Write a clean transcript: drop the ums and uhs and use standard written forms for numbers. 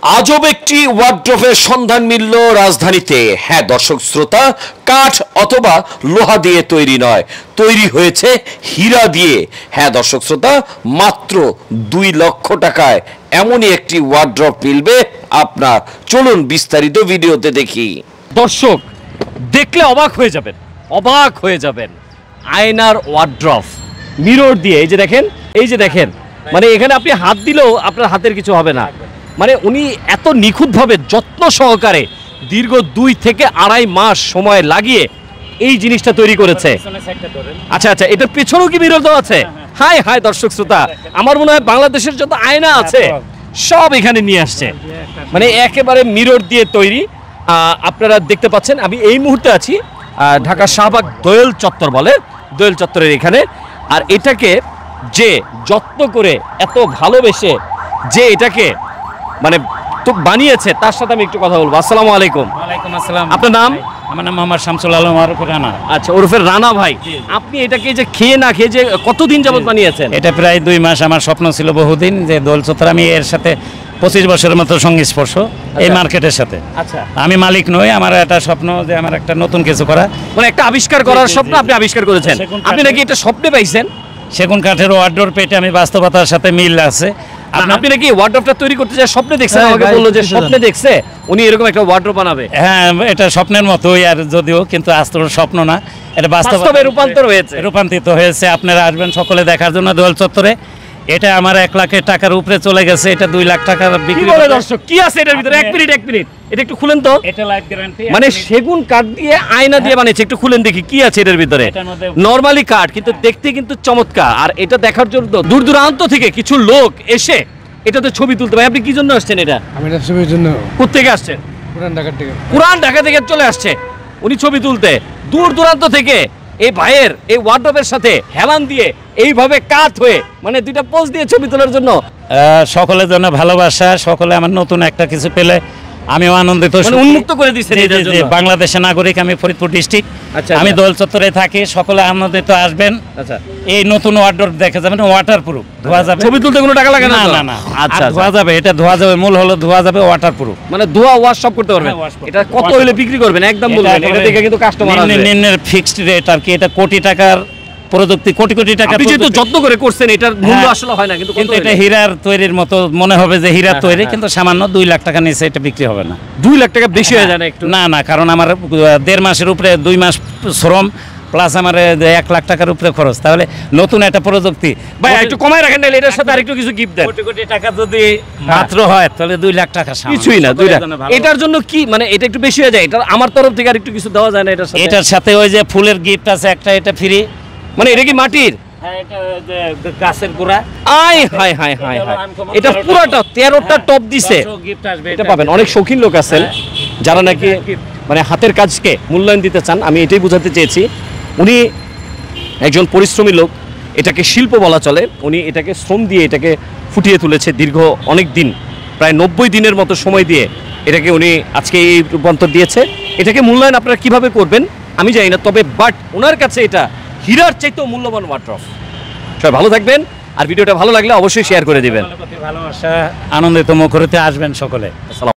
আজব একটি ওয়ার্ড্রোবের সন্ধান মিলল রাজধানীতে। হ্যাঁ দর্শক শ্রোতা, কাঠ অথবা লোহা দিয়ে তৈরি নয়, তৈরি হয়েছে হীরা দিয়ে। হ্যাঁ দর্শক শ্রোতা, মাত্র 2 লক্ষ টাকায় এমনই একটি ওয়ার্ড্রোব মিলবে আপনার। চলুন বিস্তারিত ভিডিওতে দেখি। দর্শক দেখলে অবাক হয়ে যাবেন, অবাক হয়ে যাবেন। আয়নার ওয়ার্ড্রোব, মিরর দিয়ে, এই যে দেখেন, মানে এখানে আপনি হাত দিলেও আপনার হাতের কিছু হবে না। মানে উনি এত নিখুঁতভাবে যত্ন সহকারে দীর্ঘ 2 থেকে 2.5 মাস সময় লাগিয়ে এই জিনিসটা তৈরি করেছে। আচ্ছা আচ্ছা, এটার পেছনেও কি মিরর দেওয়া আছে? হাই হাই দর্শক শ্রোতা, আমার মনে হয় বাংলাদেশের যত আয়না আছে সব এখানে নিয়ে আসছে, মানে একেবারে মিরর দিয়ে তৈরি। আপনারা দেখতে পাচ্ছেন আমি এই মুহূর্তে আছি ঢাকা শাহবাগ দোয়েল চত্বর বলে, দোয়েল চত্বরের এখানে। আর এটাকে যে যত্ন করে এত ভালোবেসে যে এটাকে মানে তো বানিয়েছে, তার সাথে আমি একটু কথা বলবো। আসসালামু আলাইকুম। ওয়ালাইকুম আসসালাম। আপনার নাম? আমার নাম মোহাম্মদ শামসুল আলম ওরফে রানা। আচ্ছা, ওরফে রানা ভাই, আপনি এটাকে যে খেয়ে না খেয়ে যে কতদিন যাবত বানিয়েছেন? এটা প্রায় 2 মাস। আমার স্বপ্ন ছিল বহুদিন যে দোল চত্বর, আমি এর সাথে 25 বছরের মতো সংস্পর্শ এই মার্কেটের সাথে। আচ্ছা, আমি মালিক নই, আমার একটা স্বপ্ন যে আমার একটা নতুন কিছু করা, মানে একটা আবিষ্কার করার স্বপ্ন আপনি আবিষ্কার করেছেন। আপনি নাকি এটা স্বপ্নে পাইছেন? সেগুন কাঠের ওয়ার্ড্রোব পেটে আমি বাস্তবতার সাথে মিল আছে। আপনি নাকি ওয়ার্ড্রোবটা তৈরি করতে যায় স্বপ্নে দেখছেন? আমাকে বললো যে স্বপ্নে দেখছে উনি এরকম একটা ওয়ার্ড্রোব বানাবে। হ্যাঁ, এটা স্বপ্নের মতোই, আর যদিও কিন্তু আসলে স্বপ্ন না, এটা বাস্তবে রূপান্তরিত হয়েছে। আপনারা আসবেন সকলে দেখার জন্য দোল চত্বরে। এটা আমার 1 লাখ টাকার উপরে চলে গেছে, এটা 2 লাখ টাকার বিক্রি। দর্শক কি আছে এটার ভিতরে? এক মিনিট এটা একটু খুলেন তো। এটা লাইফ গ্যারান্টি, মানে সেগুন কাঠ দিয়ে আয়না দিয়ে বানিয়েছে। একটু খুলেন দেখি কি আছে এটার ভিতরে। নরমালি কাঠ, কিন্তু দেখতে কিন্তু চমৎকার। আর এটা দেখার জন্য দূর দূরান্ত থেকে কিছু লোক এসে এটাতে ছবি তুলতে পারে। আপনি কি জন্য আসছেন? এটা আমি ছবির জন্য। কোথেকে আসছেন? পুরান ঢাকা থেকে চলে আসছে উনি ছবি তুলতে দূর দূরান্ত থেকে। এই ভাইয়ের এই ওয়ার্ড্রোবের সাথে হেলান দিয়ে এইভাবে কাঠ হয়ে মানে 2টা পোজ দিয়ে ছবি তোলার জন্য। সকলের জন্য ভালোবাসা, সকলে আমার নতুন একটা কিছু পেলে আমিও আনন্দিত, উন্মুক্ত করে দিচ্ছেন। বাংলাদেশের নাগরিক, আমি ফরিদপুর ডিস্ট্রিক্ট, আমি দোল চত্বরে থাকি, সকলে আনন্দিত আসবেন। আচ্ছা, এই নতুন ওয়ার্ড্রোব দেখে যাবেন, ওয়াটারপ্রুফ, ধোয়া যাবে। ছবি তুলতে কোনো টাকা লাগে না? না না, আচ্ছা, ধোয়া যাবে, এটা ধোয়া যাবে, মূল হলো ধোয়া যাবে, ওয়াটারপ্রুফ, মানে ধোয়া ওয়াশ সব করতে পারবেন। এটা কত হলে বিক্রি করবেন একদম বলবেন? এটা দেখে কিন্তু কাস্টমার আসবে। নিম্নের ফিক্সড রেট আর কি, এটা কোটি টাকার প্রযুক্তি, কোটি কোটি টাকা। আপনি যেহেতু যত্ন করে করছেন, এটার মূল্য আসলে হয় না, কিন্তু এটা হীরার তৈরির মতো মনে হবে যে হীরার তৈরি, কিন্তু সামান্য 2 লাখ টাকা নিচে এটা বিক্রি হবে না। 2 লাখ টাকা বেশি হয়ে যায় না একটু? না না, কারণ আমার 1.5 মাসের উপরে 2 মাস শ্রম প্লাস আমার 1 লাখ টাকার উপরে খরচ। তাহলে নতুন একটা প্রযুক্তি ভাই একটু কমায় রাখেন, নাহলে এটার সাথে আরেকটু কিছু গিফট দেন। কোটি কোটি টাকা যদি মাত্র হয় তাহলে 2 লাখ টাকা কিছুই না। 2 লাখ এটার জন্য কি মানে এটা একটু বেশি হয়ে যায়? এটা আমার তরফ থেকে আর একটু কিছু দেওয়া যায় না এটার সাথে? এটার সাথে ওই যে ফুলের গিফট আছে একটা, এটা ফ্রি। মানে এটা কি মাটির? হ্যাঁ, এটা যে গাছের গোড়া। আয় হায় হায় হায় হায়, এটা পুরোটা 13টা টপ দিছে। গিফট আসবে, এটা পাবেন। অনেক শৌখিন লোক আছেন যারা নাকি মানে হাতের কাজকে মূল্যায়ন দিতে চান। আমি এটাই বোঝাতে চেয়েছি, উনি একজন পরিশ্রমী লোক, এটাকে শিল্প বলা চলে। উনি এটাকে শ্রম দিয়ে এটাকে ফুটিয়ে তুলেছে দীর্ঘ অনেক দিন, প্রায় 90 দিনের মতো সময় দিয়ে এটাকে উনি আজকে এই রূপান্তর দিয়েছে। এটাকে মূল্যায়ন আপনারা কিভাবে করবেন আমি জানি না, তবে বাট ওনার কাছে এটা হীরার চাইতেও মূল্যবান ওয়ার্ড্রোব। সবাই ভালো থাকবেন, আর ভিডিওটা ভালো লাগলে অবশ্যই শেয়ার করে দিবেন। ভালোবাসা, আনন্দিত মুখরিতে আসবেন সকলে।